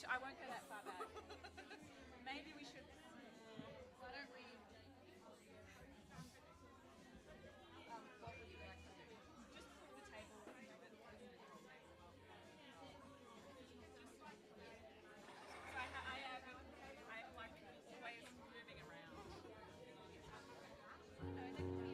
I won't go that far back. Maybe we should. Why don't we? What would you like to do? Just pull the table and move it. So I am like always moving around. No, that can be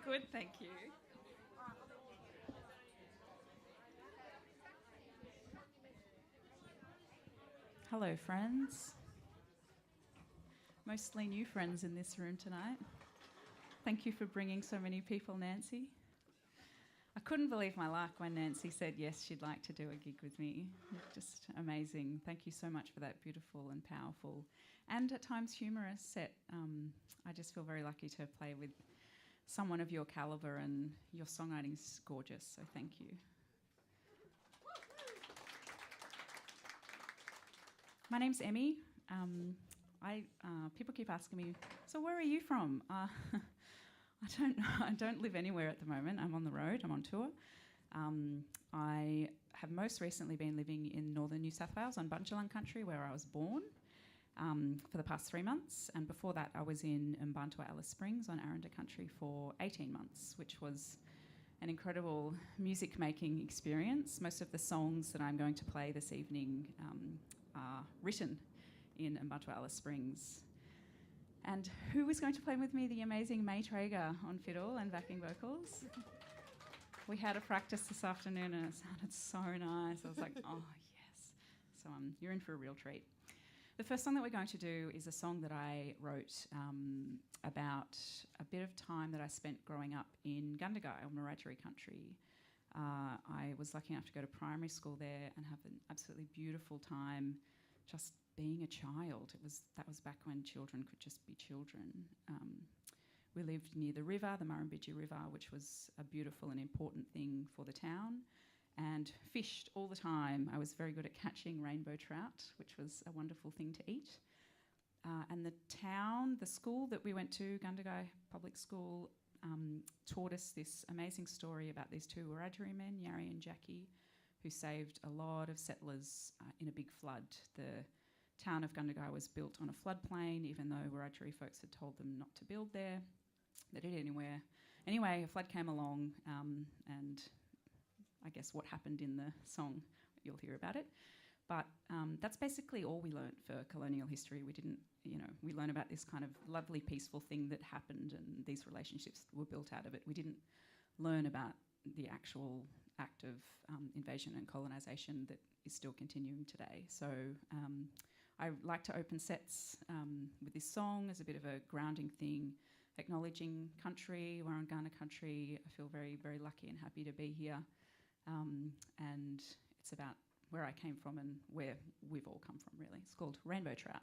good, thank you. Hello, friends. Mostly new friends in this room tonight. Thank you for bringing so many people, Nancy. I couldn't believe my luck when Nancy said yes, she'd like to do a gig with me. Just amazing. Thank you so much for that beautiful and powerful and at times humorous set. I just feel very lucky to play with someone of your calibre, and your songwriting's gorgeous, so thank you. My name's Emmy. People keep asking me, so where are you from? I don't know. I don't live anywhere at the moment. I'm on the road. I'm on tour. I have most recently been living in northern New South Wales on Bundjalung country, where I was born, for the past 3 months. And before that, I was in Mbantua Alice Springs on Aranda country for 18 months, which was an incredible music-making experience. Most of the songs that I'm going to play this evening are written in Mbantua Alice Springs. And who is going to play with me? The amazing May Traeger on fiddle and backing vocals. We had a practice this afternoon and it sounded so nice. I was like, oh, yes. So you're in for a real treat. The first song that we're going to do is a song that I wrote about a bit of time that I spent growing up in Gundagai, or Wiradjuri country. I was lucky enough to go to primary school there and have an absolutely beautiful time just being a child. That was back when children could just be children. We lived near the river, the Murrumbidgee River, which was a beautiful and important thing for the town, and fished all the time. I was very good at catching rainbow trout, which was a wonderful thing to eat. And the school that we went to, Gundagai Public School, taught us this amazing story about these two Wiradjuri men, Yarri and Jackie, who saved a lot of settlers in a big flood. The town of Gundagai was built on a floodplain, even though Wiradjuri folks had told them not to build there. They did anywhere. Anyway, a flood came along, and I guess what happened in the song, you'll hear about it. But that's basically all we learnt for colonial history. We didn't, we learn about this kind of lovely, peaceful thing that happened, and these relationships were built out of it. We didn't learn about the actual act of invasion and colonisation that is still continuing today. So I like to open sets with this song as a bit of a grounding thing, acknowledging country. We're on Kaurna country. I feel very, very lucky and happy to be here. And it's about where I came from and where we've all come from, really. It's called Rainbow Trout.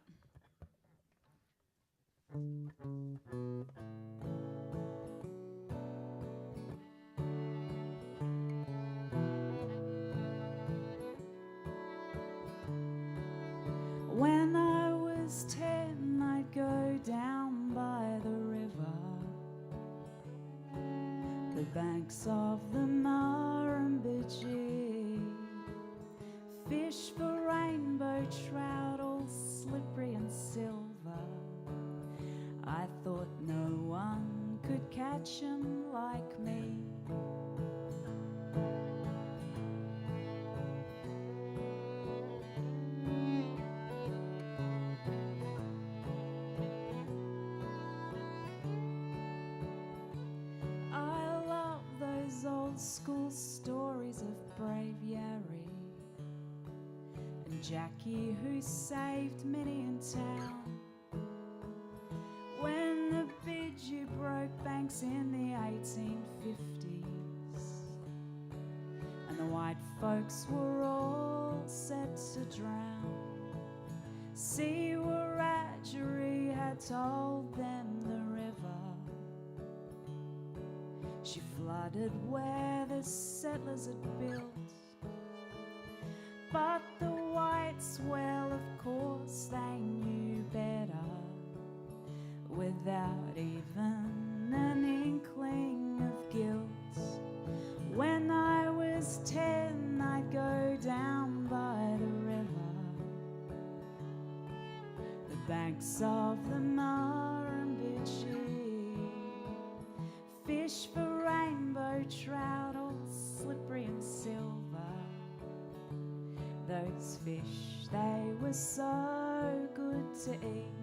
When I was 10, I'd go down by the river, the banks of the Murrumbidgee, fish for rainbow trout, all slippery and silver. I thought no one could catch 'em like me. School stories of brave Yarri and Jackie, who saved many in town when the Bidgee broke banks in the 1850s, and the white folks were all set to See, Wiradjuri had told them the river, she flooded where the settlers had built. But the whites, well, of course, they knew better, without even an inkling of guilt. When I was 10, I'd go down by the river, the banks of the Murrumbidgee, fish for rainbow trout, all slippery and silver. Those fish, they were so good to eat.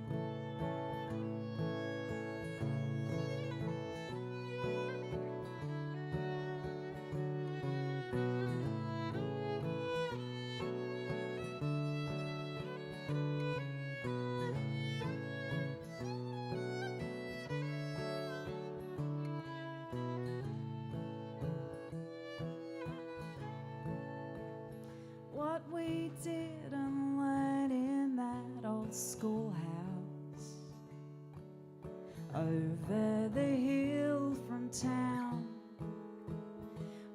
What we didn't learn in that old schoolhouse over the hill from town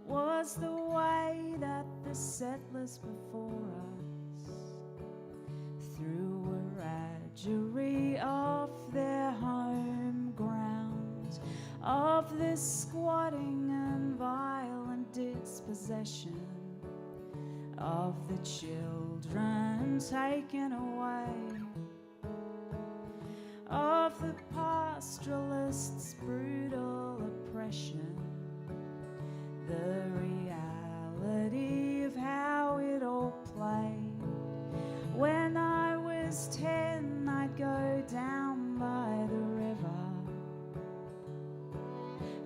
was the way that the settlers before us threw Wiradjuri off their home ground, of the squatting and violent dispossession of the children taken away, of the pastoralists' brutal oppression, the reality of how it all played. When I was 10, I'd go down by the river,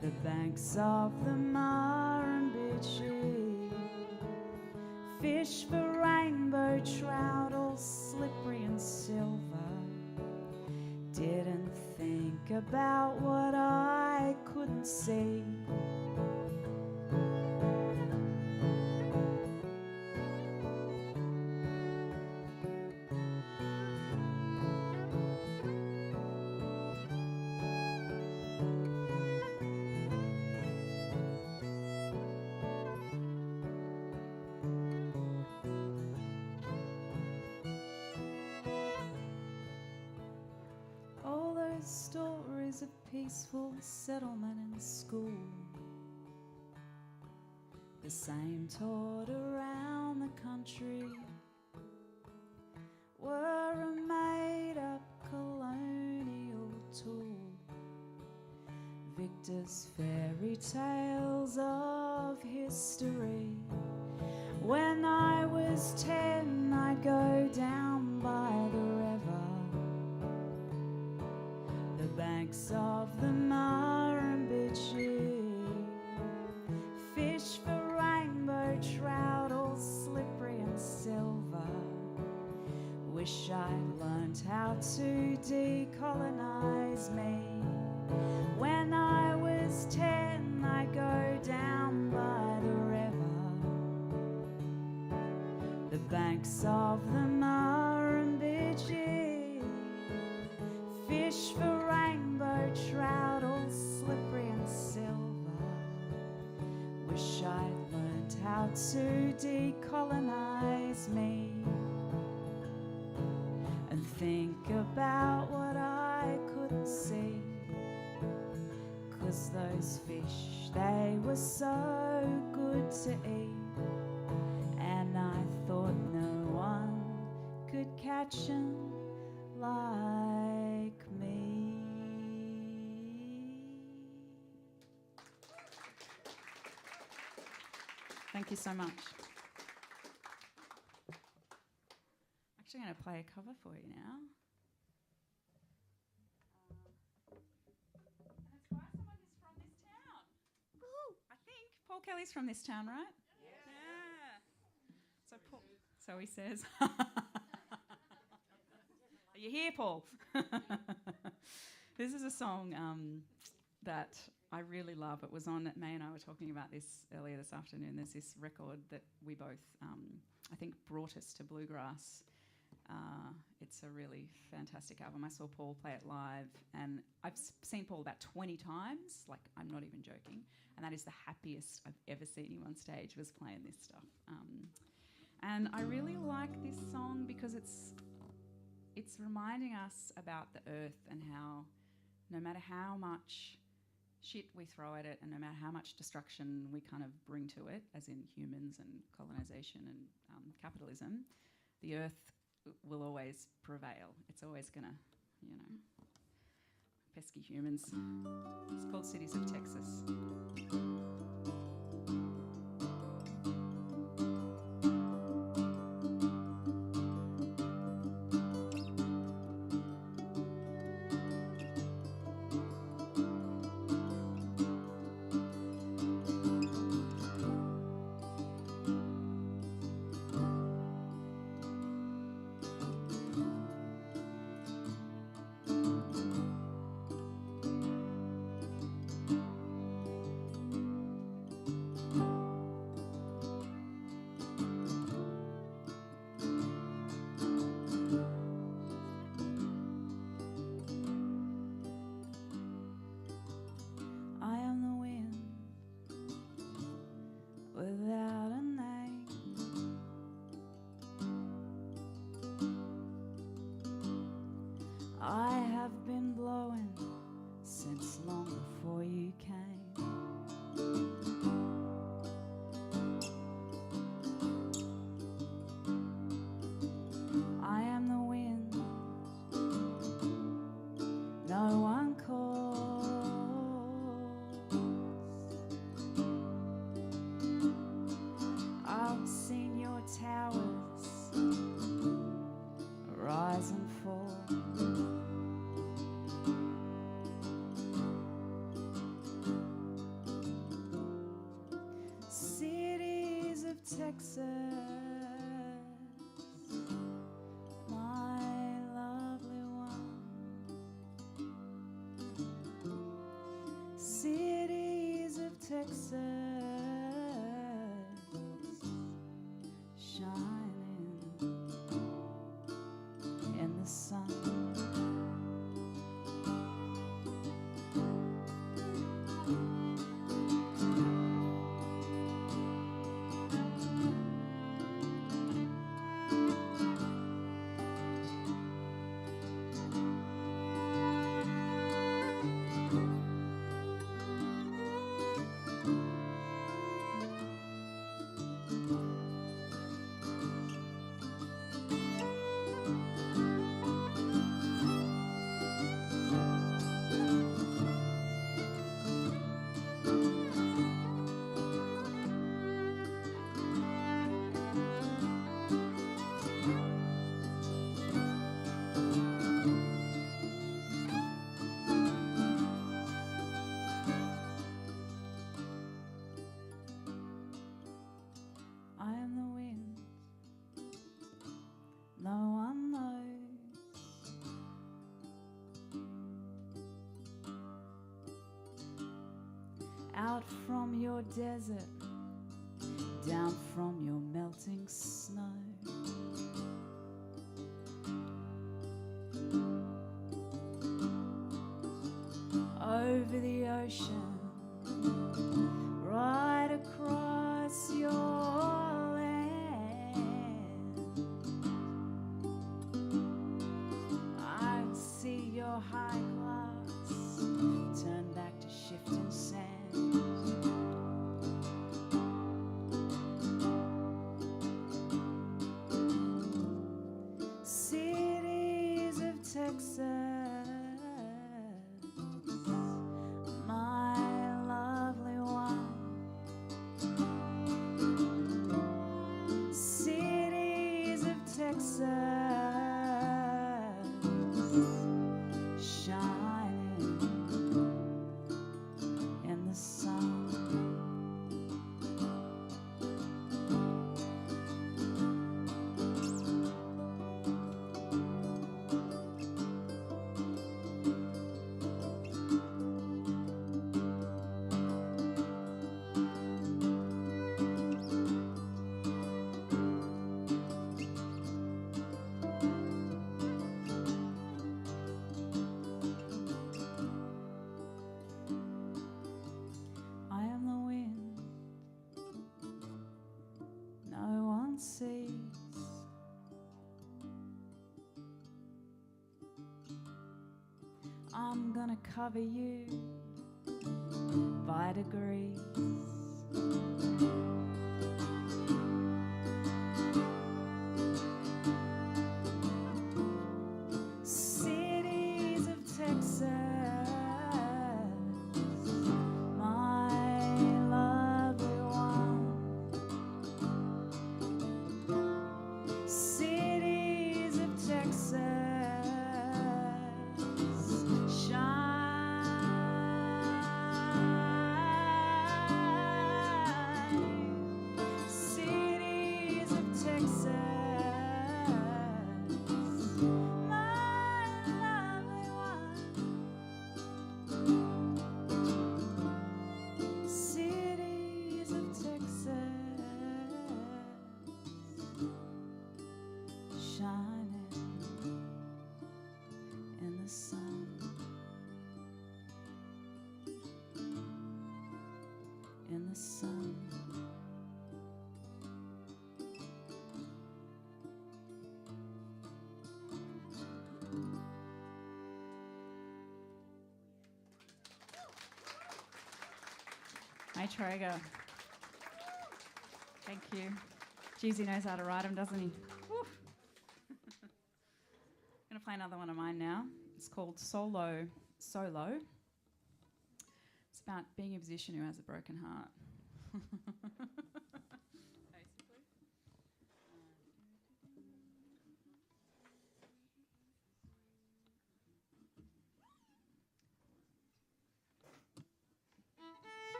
the banks of the Murrumbidgee, fish for rainbow trout, all slippery and silver. Didn't think about what I couldn't see. Stories of peaceful settlement and school, the same taught around the country, were a made-up colonial tool. Victor's fairy tales of history. When I was 10, I'd go down by the river, banks of the Murrumbidgee, fish for rainbow trout, all slippery and silver. Wish I'd learned how to decolonize me. When I was 10, I'd go down by the river, the banks of the Murrumbidgee, fish for rainbow trout, all slippery and silver. Wish I'd learned how to decolonize me, and think about what I couldn't see. 'Cause those fish, they were so good to eat, and I thought no one could catch 'em like me. Thank you so much. I'm actually going to play a cover for you now. And it's by someone who's from this town. Woo-hoo. I think Paul Kelly's from this town, right? Yeah. So Paul, so he says. Are you here, Paul? This is a song that I really love. It was on, May and I were talking about this earlier this afternoon. There's this record that we both, I think, brought us to bluegrass. It's a really fantastic album. I saw Paul play it live, and I've seen Paul about 20 times. Like, I'm not even joking. And that is the happiest I've ever seen him on stage, was playing this stuff. And I really like this song because it's reminding us about the earth and how no matter how much shit we throw at it and no matter how much destruction we kind of bring to it, as in humans and colonisation and capitalism, the earth will always prevail. It's always going to, pesky humans. It's called Cities of Texas. I have been blowing since long before you came. I am the wind no one calls. I've seen your towers rise and fall. Cities of Texas, my lovely one. Cities of Texas, shining in the sun. I am the wind no one knows. Out from your desert, down from your melting snow. Over the ocean, right across your land. I see your high glass turn back to shifting sand. Cities of Texas, my lovely one. Cities of Texas, shining in the sun. I'm gonna cover you by degrees. Cities of Texas, my lovely one. Cities of Texas, cities of Texas, my lovely one. Cities of Texas, shining in the sun, in the sun. Hi, Traeger. Thank you. Jeez, he knows how to write them, doesn't he? Woo. I'm going to play another one of mine now. It's called Solo. It's about being a musician who has a broken heart. Basically.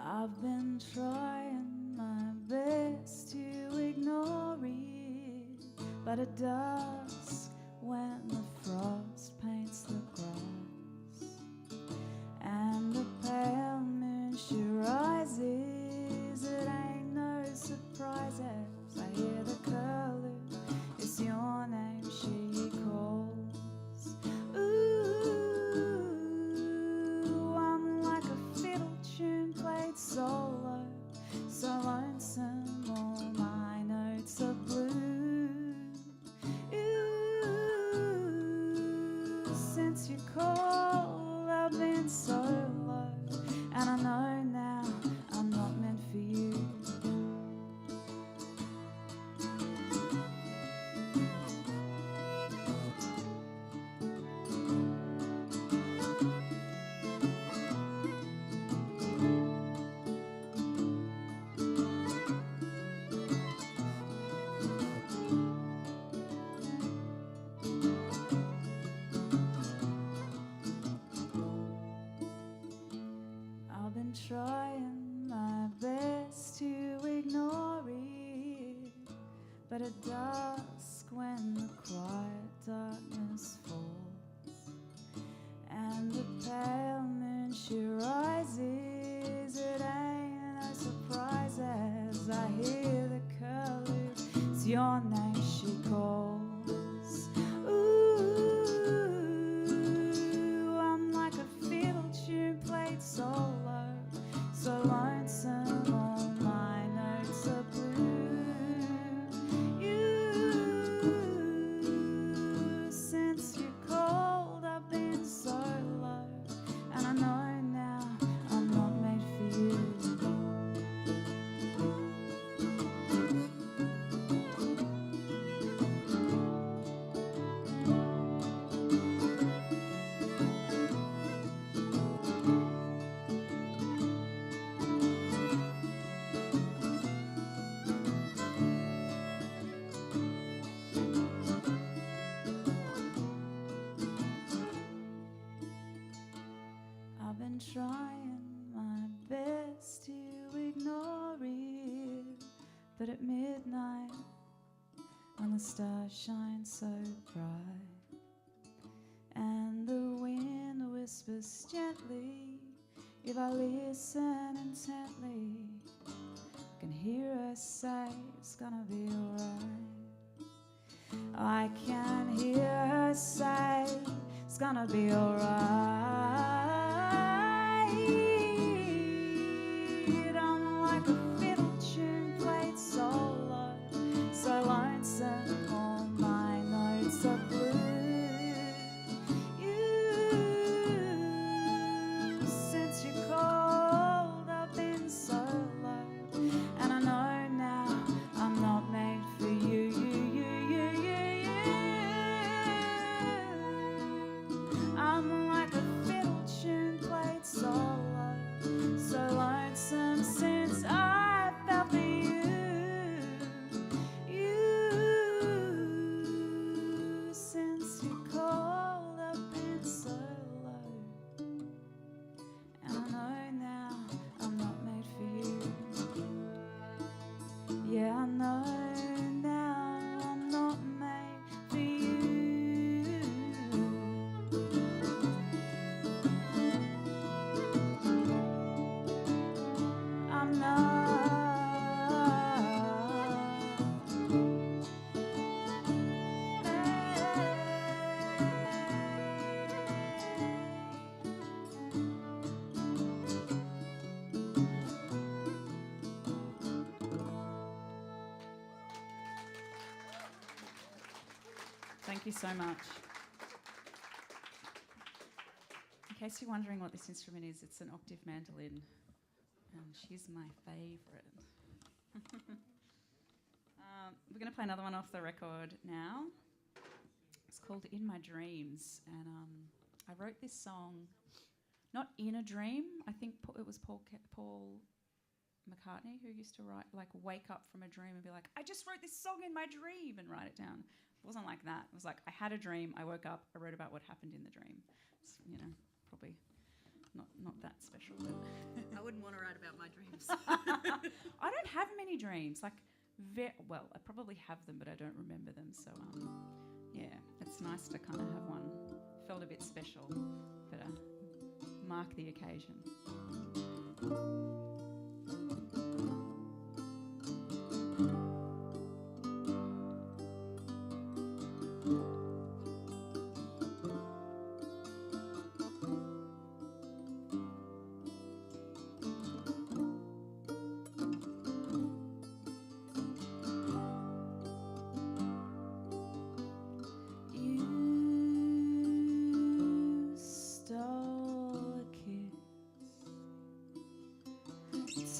I've been trying my best to ignore it, but at dusk when the frost paints the grass and the pale moon she rises, it ain't no surprise as I hear the color. It's your name she calls. Ooh, I'm like a fiddle tune played solo, so lonesome, all my notes are blue. Ooh, since you called, I've been so low, and I know now I'm not meant for you. I've been trying my best to ignore it, but at dusk when the quiet darkness falls and the pale moon she rises, it ain't no surprise as I hear the color. It's your name she calls. Ooh, I'm like a fiddle tune played solo, so lonesome, all my notes are blue. You, since you called, I've been so low, and I know now I'm not made for you. I've been trying my best to ignore it, but at midnight when the stars shine so bright and the wind whispers gently If I listen intently, I can hear her say it's gonna be alright. I can hear her say it's gonna be alright. I'm like a fiddle tune played so low, so lonesome, all my notes are blue. Since you called, I've been so low, and I know now I'm not made for you. I'm like a fiddle tune played so low, so lonesome since I fell for you. Since you called, I've been so low, and I know now I'm not made for you. Yeah, I know now I'm not made for you. I'm not. Thank you so much. In case you're wondering what this instrument is, it's an octave mandolin, and she's my favourite. We're going to play another one off the record now. It's called In My Dreams, and I wrote this song not in a dream. I think it was Paul McCartney who used to write, like, wake up from a dream and be like, I just wrote this song in my dream, and write it down. It wasn't like that. It was like, I had a dream, I woke up, I wrote about what happened in the dream. It's, you know, probably not that special. But I wouldn't want to write about my dreams. I don't have many dreams. Like, well, I probably have them, but I don't remember them. So, yeah, it's nice to kind of have one. Felt a bit special, but mark the occasion.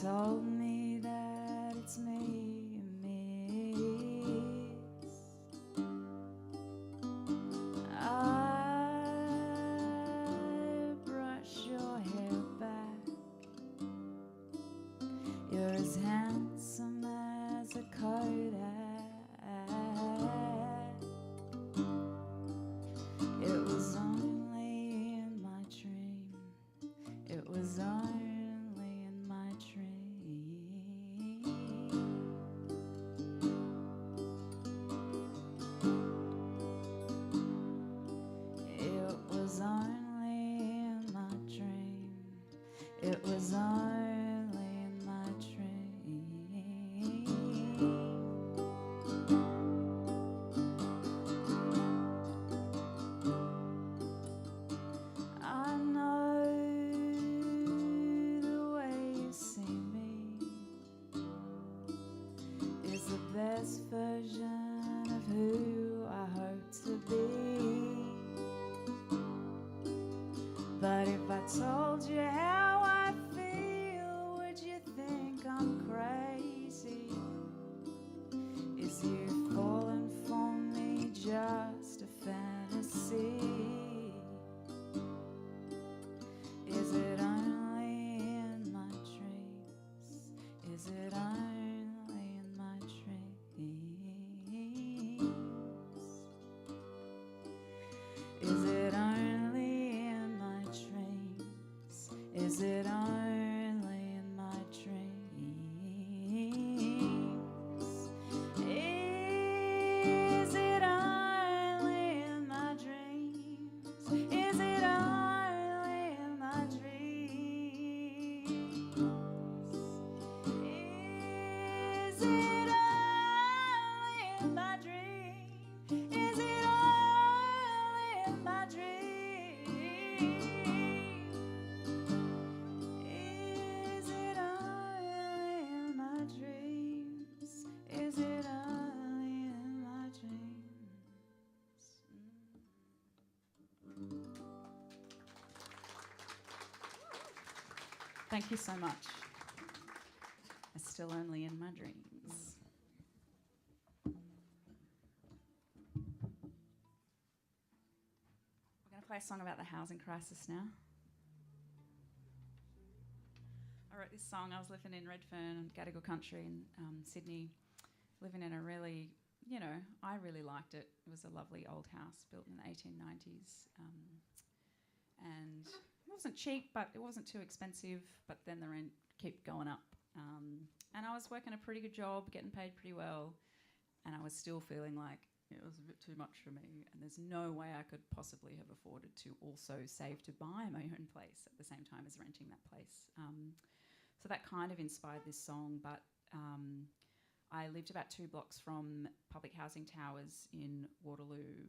Told me that it's me you miss. I brush your hair back. You're as handsome as a Kodak. It was only in my dream. It was only in my dream. It was only in my dream. It was only in my dream. I know the way you see me is the best version of who I hope to be. But if I told you how I feel, would you think I'm crazy? Is you falling for me just a fantasy? Is it only in my dreams? Is it only in my dreams? Is it only in my dreams? Is it only in my dreams? Is it only in my dreams? Is it only in my dreams? my dreams? Is it only in my dreams? Is it only in my dreams? Thank you so much. It's still only in my dreams. We're going to play a song about the housing crisis now. I wrote this song. I was living in Redfern, Gadigal country in Sydney, living in a really, I really liked it. It was a lovely old house built in the 1890s. And it wasn't cheap, but it wasn't too expensive. But then the rent kept going up. And I was working a pretty good job, getting paid pretty well. And I was still feeling like it was a bit too much for me. And there's no way I could possibly have afforded to also save to buy my own place at the same time as renting that place. So that kind of inspired this song. But I lived about 2 blocks from public housing towers in Waterloo,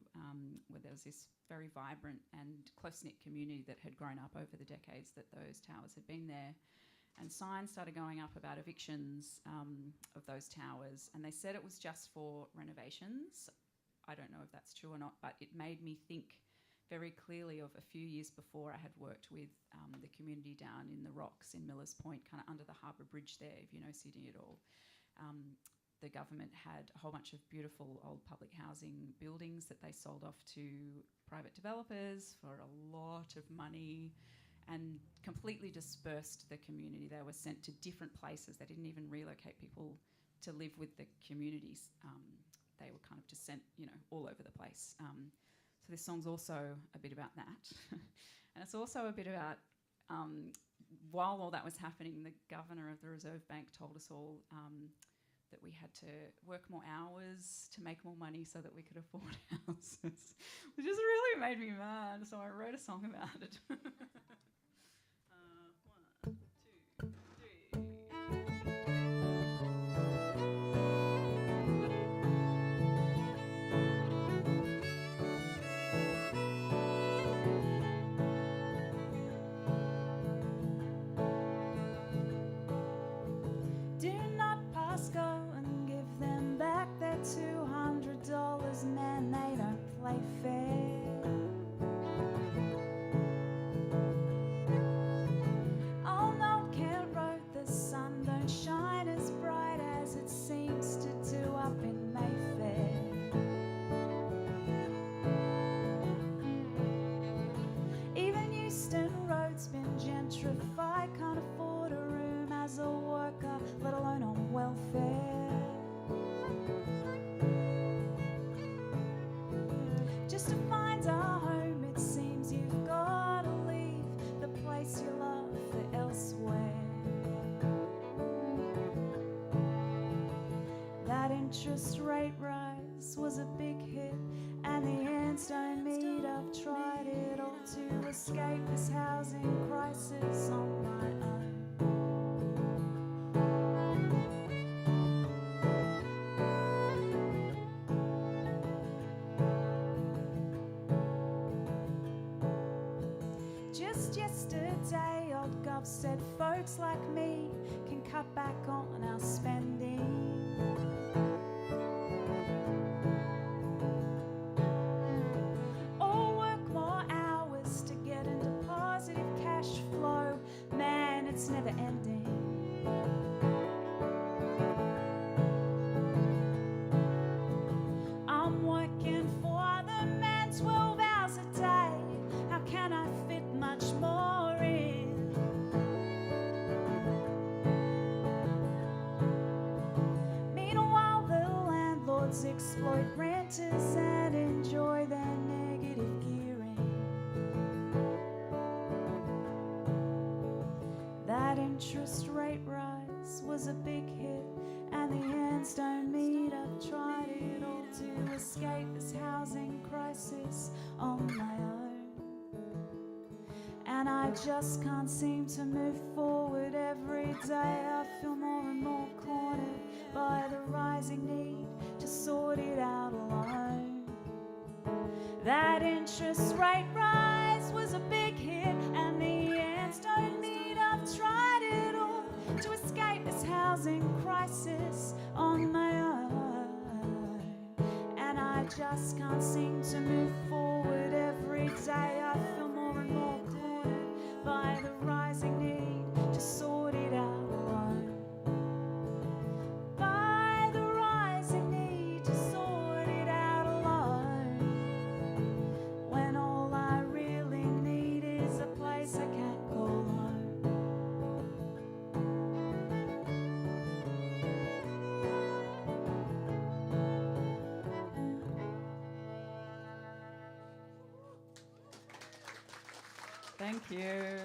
where there was this very vibrant and close-knit community that had grown up over the decades that those towers had been there. And signs started going up about evictions of those towers, and they said it was just for renovations. I don't know if that's true or not, but it made me think very clearly of a few years before I had worked with the community down in the Rocks in Millers Point, kind of under the Harbour Bridge there, if you know Sydney at all. The government had a whole bunch of beautiful old public housing buildings that they sold off to private developers for a lot of money and completely dispersed the community. They were sent to different places. They didn't even relocate people to live with the communities. They were kind of just sent, all over the place. So this song's also a bit about that. And it's also a bit about, while all that was happening, the governor of the Reserve Bank told us all that we had to work more hours to make more money so that we could afford houses, which just really made me mad. So I wrote a song about it. 1, 2, 3. Do not pass go and give them back their $200, man, they don't play fair. On Old Kent Road the sun don't shine as bright as it seems to do up in Mayfair. Even Euston Road's been gentrified, can't afford a room as a worker, let alone on welfare. Just to find a home, it seems you've got to leave the place you love for elsewhere. That interest rate rise was a big hit, and the ends don't meet. I've tried it all to escape this housing crisis on my own. Just yesterday, old Gov said folks like me can cut back on our spending. Or work more hours to get into positive cash flow. Man, it's never ending. I'm working for the man 12 hours a day. How can I fit much more in? Meanwhile, the landlords exploit renters and enjoy their negative gearing. That interest rate rise was a big hit, and the ends don't meet. I've tried it all to escape this housing crisis on my own. And I just can't seem to move forward. Every day I feel more and more cornered by the rising need to sort it out alone. That interest rate rise was a big hit, and the ants don't need I've tried it all to escape this housing crisis on my own. And I just can't seem to move forward. Every day I feel more and more cornered by the rising need to sort it out alone. By the rising need to sort it out alone. When all I really need is a place I can call home. Thank you.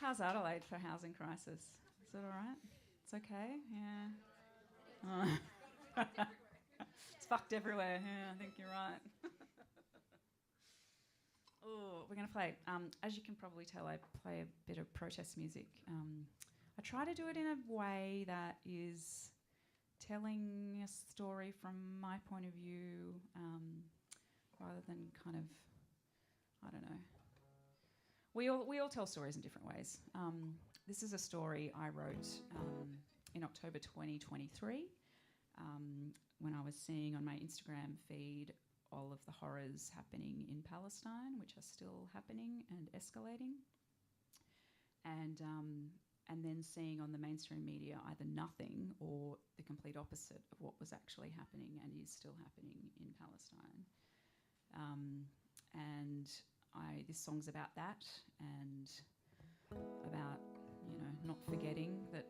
How's Adelaide for housing crisis? Is it all right? It's okay? Yeah. Oh. It's fucked everywhere. Yeah, I think you're right. Oh, we're going to play. As you can probably tell, I play a bit of protest music. I try to do it in a way that is telling a story from my point of view, rather than kind of, I don't know. We all tell stories in different ways. This is a story I wrote in October 2023 when I was seeing on my Instagram feed all of the horrors happening in Palestine, which are still happening and escalating, and then seeing on the mainstream media either nothing or the complete opposite of what was actually happening and is still happening in Palestine. And this song's about that, and about, you know, not forgetting that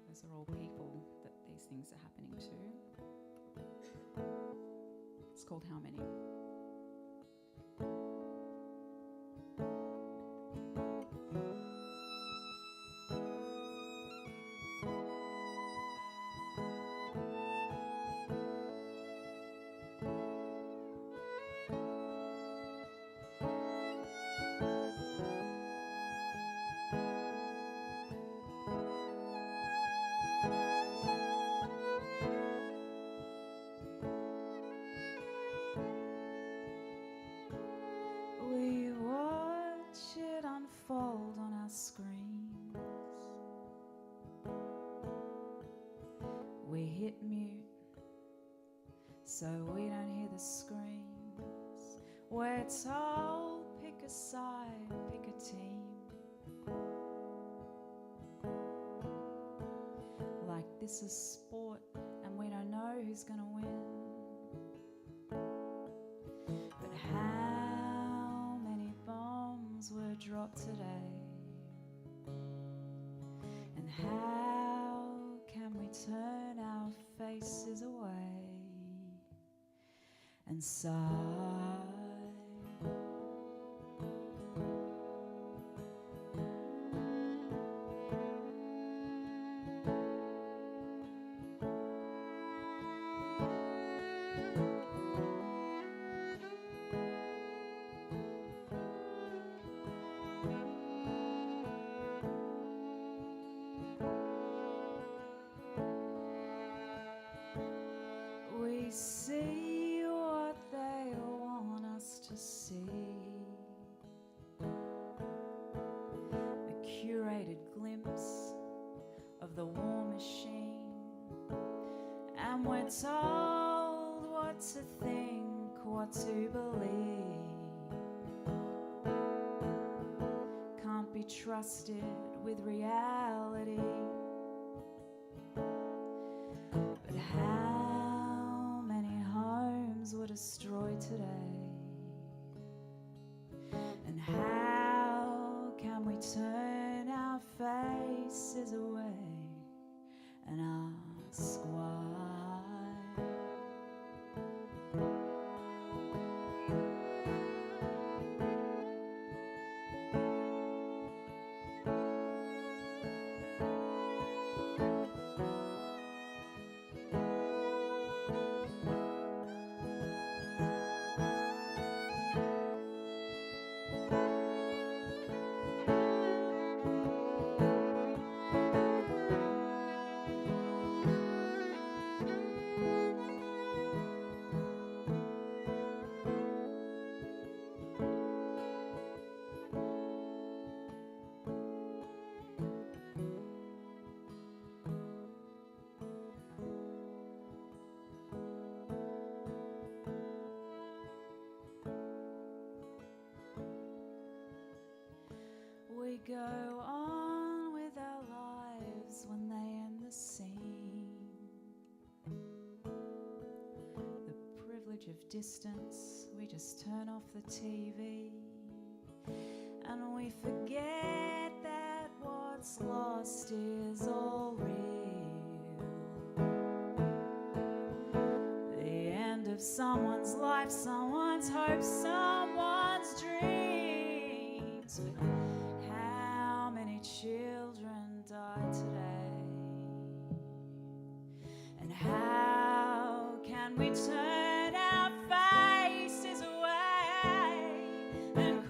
those are all people that these things are happening to. It's called How Many? We watch it unfold on our screens. We hit mute so we don't hear the screams. We're told pick a side, pick a team. Like this is sport and we don't know who's gonna win. But how many bombs were dropped today? And how can we turn our faces away and sigh? We see what they want us to see. A curated glimpse of the war machine. And we're told what to think, what to believe. Can't be trusted with reality. But how many homes were destroyed today? And how can we turn our faces away and ask why? go on with our lives when they end the scene. The privilege of distance, we just turn off the TV and we forget that what's lost is all real. The end of someone's life, someone's hope, someone's dreams. But how many children died today? And how can we turn our faces away and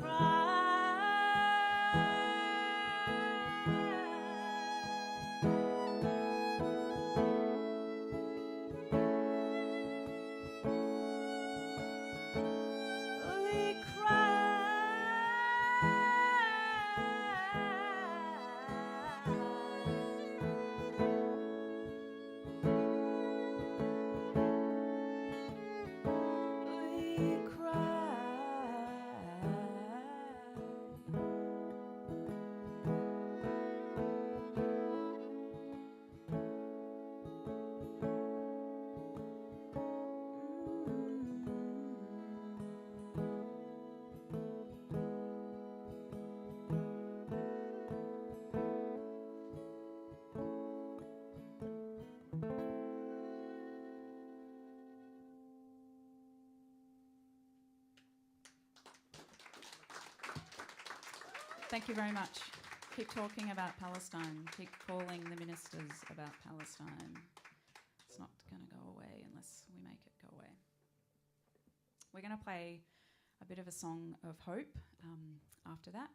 Thank you very much. Keep talking about Palestine. Keep calling the ministers about Palestine. It's not going to go away unless we make it go away. We're going to play a bit of a song of hope after that.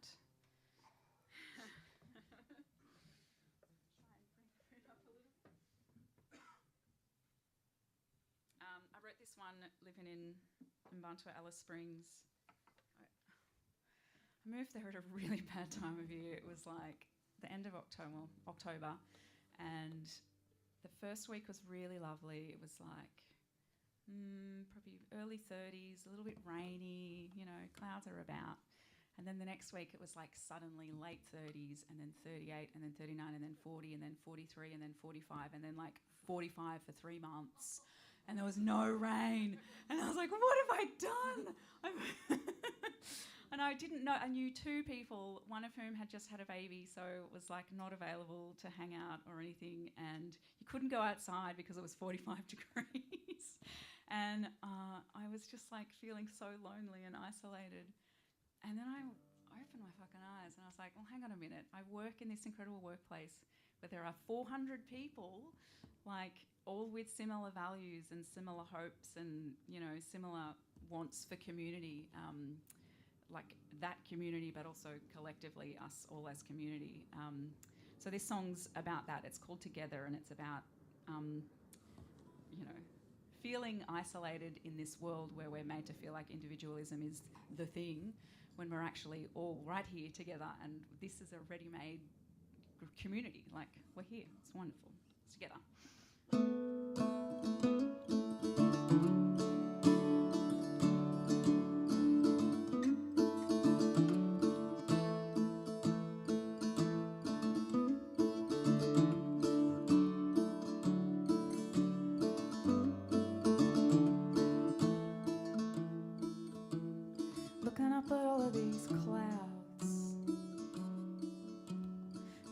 I wrote this one living in Mbantua, Alice Springs. I moved there at a really bad time of year. It was like the end of October, and the first week was really lovely. It was like probably early 30s, a little bit rainy, clouds are about. And then the next week it was like suddenly late 30s, and then 38, and then 39, and then 40, and then 43, and then 45, and then like 45 for 3 months. And there was no rain. And I was like, what have I done? And I didn't know, I knew 2 people, one of whom had just had a baby, so it was like not available to hang out or anything, and you couldn't go outside because it was 45 degrees. And I was just like feeling so lonely and isolated. And then I opened my fucking eyes and I was like, well, hang on a minute. I work in this incredible workplace where there are 400 people, like all with similar values and similar hopes and, similar wants for community. Like that community, but also collectively us all as community. So this song's about that. It's called Together, and it's about, feeling isolated in this world where we're made to feel like individualism is the thing, when we're actually all right here together, and this is a ready-made community. Like, we're here. It's wonderful. It's together. Looking up at all of these clouds,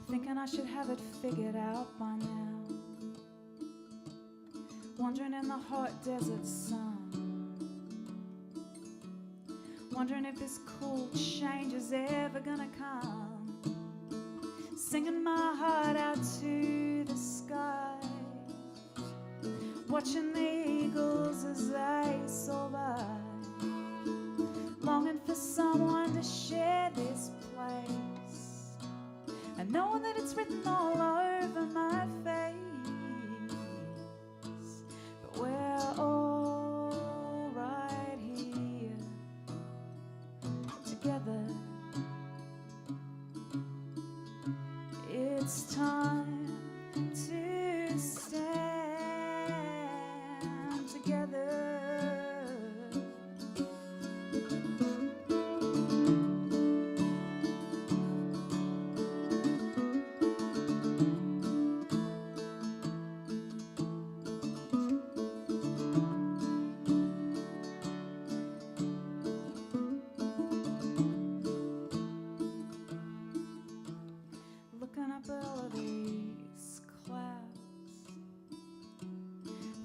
thinking I should have it figured out by now. Wandering in the hot desert sun, wondering if this cool change is ever gonna come. Singing my heart out to the sky, watching the eagles as they soar by. Longing for someone to share this place, and knowing that it's written all over my face. But we're all right here together. It's time to stand together.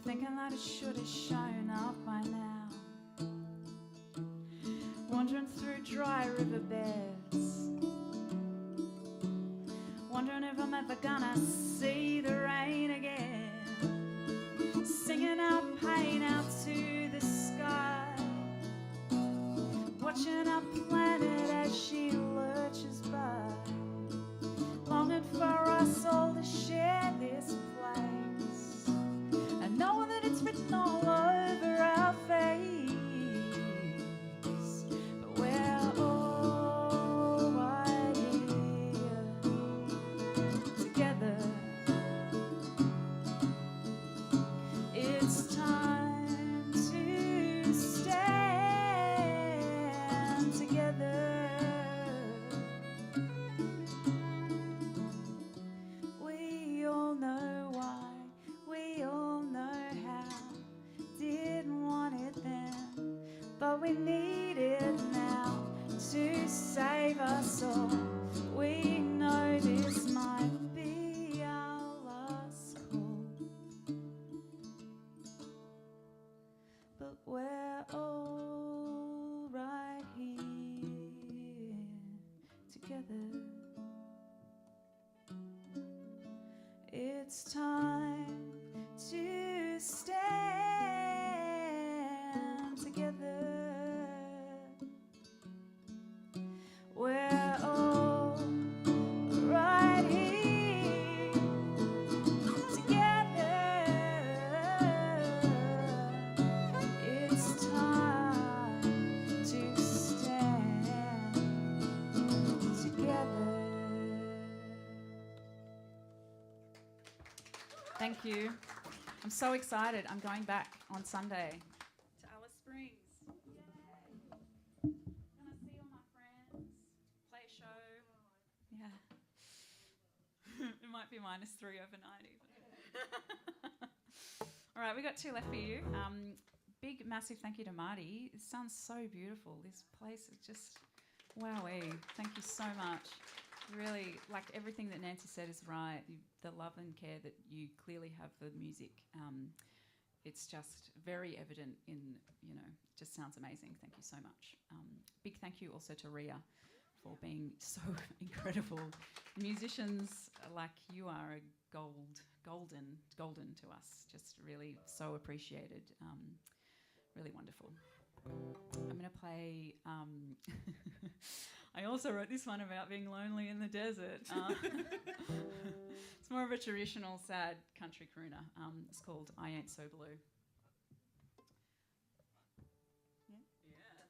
thinking that it should have shown up by now. Wandering through dry riverbeds, wondering if I'm ever gonna see the rain again. Singing our pain out to the sky, watching our planet as she lurches by, longing for us all to share this place, and knowing that it's written all over our face. But we're all right here together. It's time to stand together. We all know why, we all know how. Didn't want it then, but we need it now to save us all. We know this might be our last call, but we're all right here together. It's time to stand together. We're all right here together. It's time to stand together. Thank you. I'm so excited. I'm going back on Sunday to Alice Springs. Yay! Gonna see all my friends, play a show. Yeah. It might be -3 overnight even. All right, we got 2 left for you. Big, massive thank you to Marty. It sounds so beautiful. This place is just wowee. Thank you so much. Really, like everything that Nancy said is right. The love and care that you clearly have for music, it's just very evident in, just sounds amazing. Thank you so much. Big thank you also to Ria for being so incredible. Musicians like you are a golden to us. Just really so appreciated. Really wonderful. I'm going to play... I also wrote this one about being lonely in the desert. It's more of a traditional, sad country crooner. It's called I Ain't So Blue. Yeah? Yeah.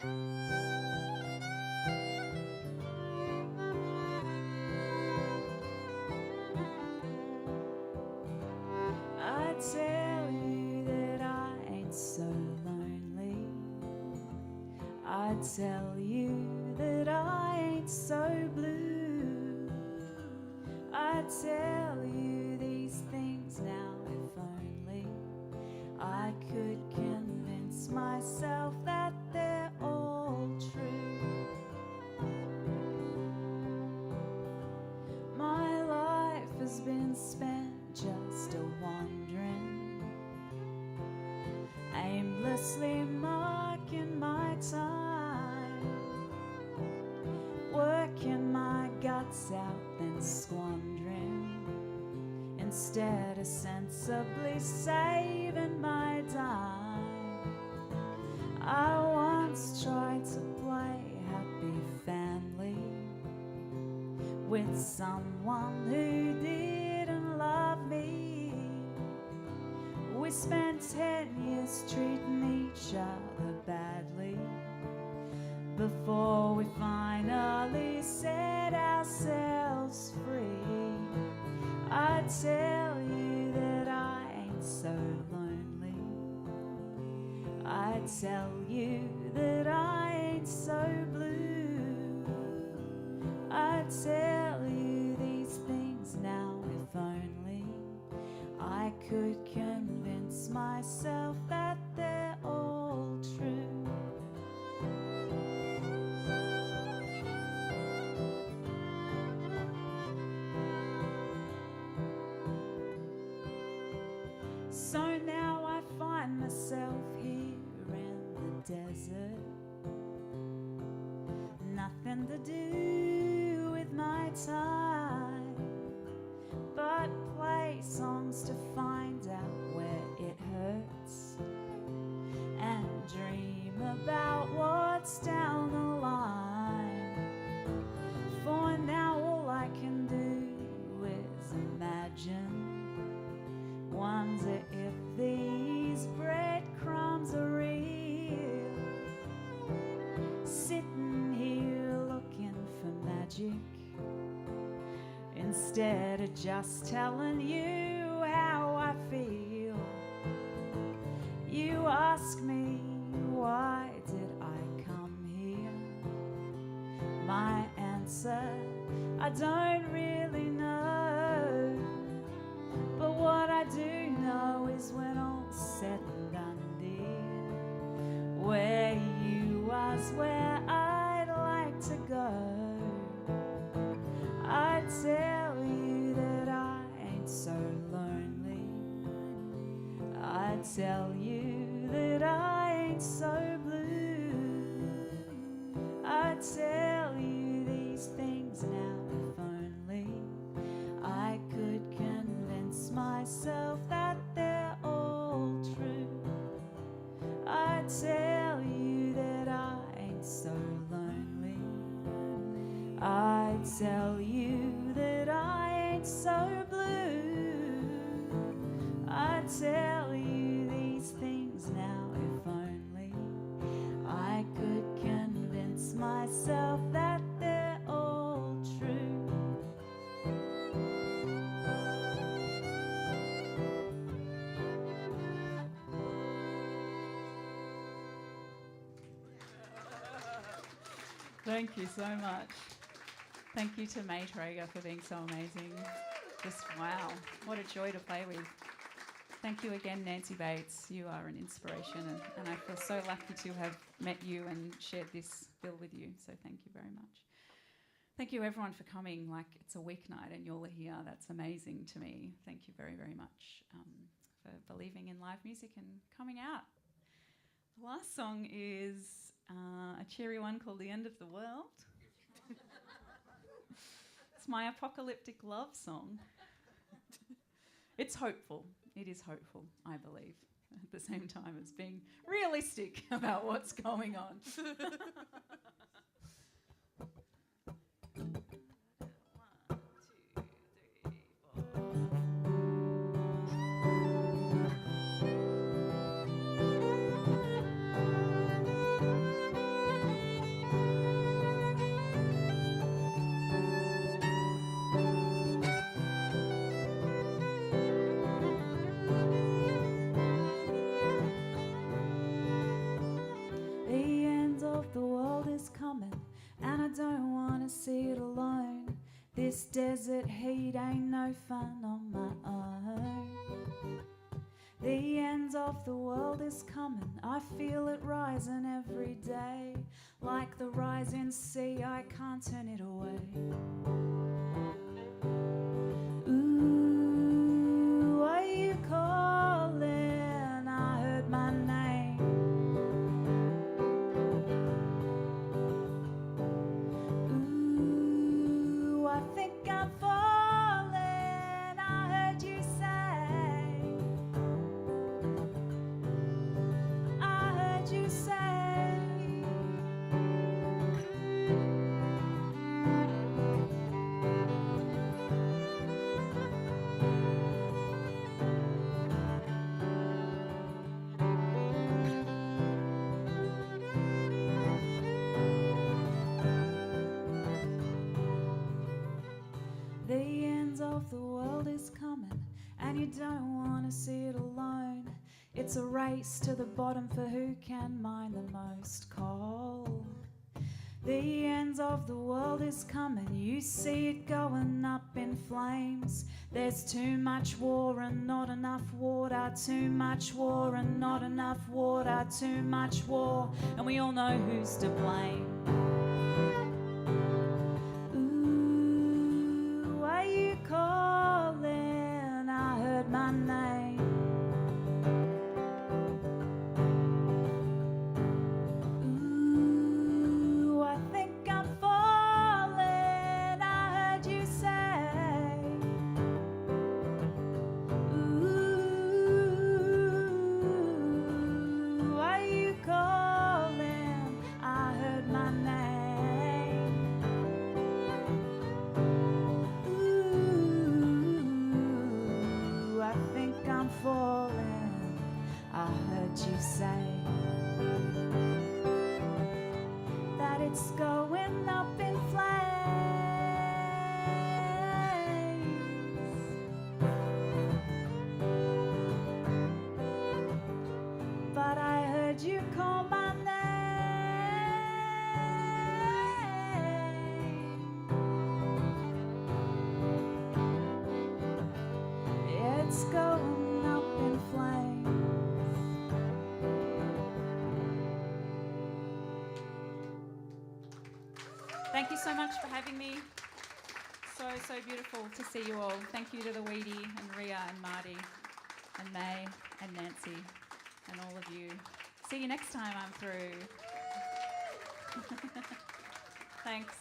1, 2, 3. I tell you that I ain't so lonely. I tell you that I ain't so blue. I tell you these things now if only I could convince myself that they're all true. My life has been spent just a-wandering, aimlessly marking my time, working my guts out then squandering, instead of sensibly saving my dime. I once tried to play happy family with someone who didn't love me. We spent 10 years treating each other badly before we finally set ourselves free. I tell you that I ain't so lonely. I tell you that I ain't so blue. I tell you these things now if only I could convince myself that they're all true. myself here in the desert. Nothing to do with my time, but play songs to find out where it hurts and dream about what's down the line. For now all I can do is imagine, wonder if these breadcrumbs are real. Sitting here looking for magic, instead of just telling you how I feel. You ask me, why did I come here? My answer, I don't really know. But what I do know is when all's said and done, dear, where you was where I'd like to go. I'd tell you that I ain't so lonely. I'd tell you that I ain't so blue. I'd tell you these things now if only I could convince myself that they're all true. I'd tell you that I ain't so lonely. I'd tell you that I ain't so blue. I'd tell you these things now if only I could convince myself that they're all true. Thank you so much. Thank you to May Traeger for being so amazing. Just wow, what a joy to play with. Thank you again, Nancy Bates. You are an inspiration, and I feel so lucky to have met you and shared this bill with you. So thank you very much. Thank you everyone for coming. Like, it's a weeknight and you're all here. That's amazing to me. Thank you very, very much for believing in live music and coming out. The last song is a cheery one called The End of the World. It's my apocalyptic love song. It's hopeful. It is hopeful, I believe, at the same time as being realistic about what's going on. This desert heat ain't no fun on my own. The end of the world is coming, I feel it rising every day. Like the rising sea, I can't turn it away. Ooh, are you calling? I heard my name. Ooh, I think I'm falling. I heard you say. I heard you say. The end of the world is coming, and you don't want to see it alone. It's a race to the bottom for who can mine the most coal. The end of the world is coming, you see it going up in flames. There's too much war and not enough water, too much war and not enough water, too much war, and we all know who's to blame. Ooh, are you calling? I heard my name. heard you say that it's going up in flames. But I heard you call my name. It's going up in flames. Thank you so much for having me. So beautiful to see you all. Thank you to the Wheaty and Ria and Marty and May and Nancy and all of you. See you next time I'm through. Thanks.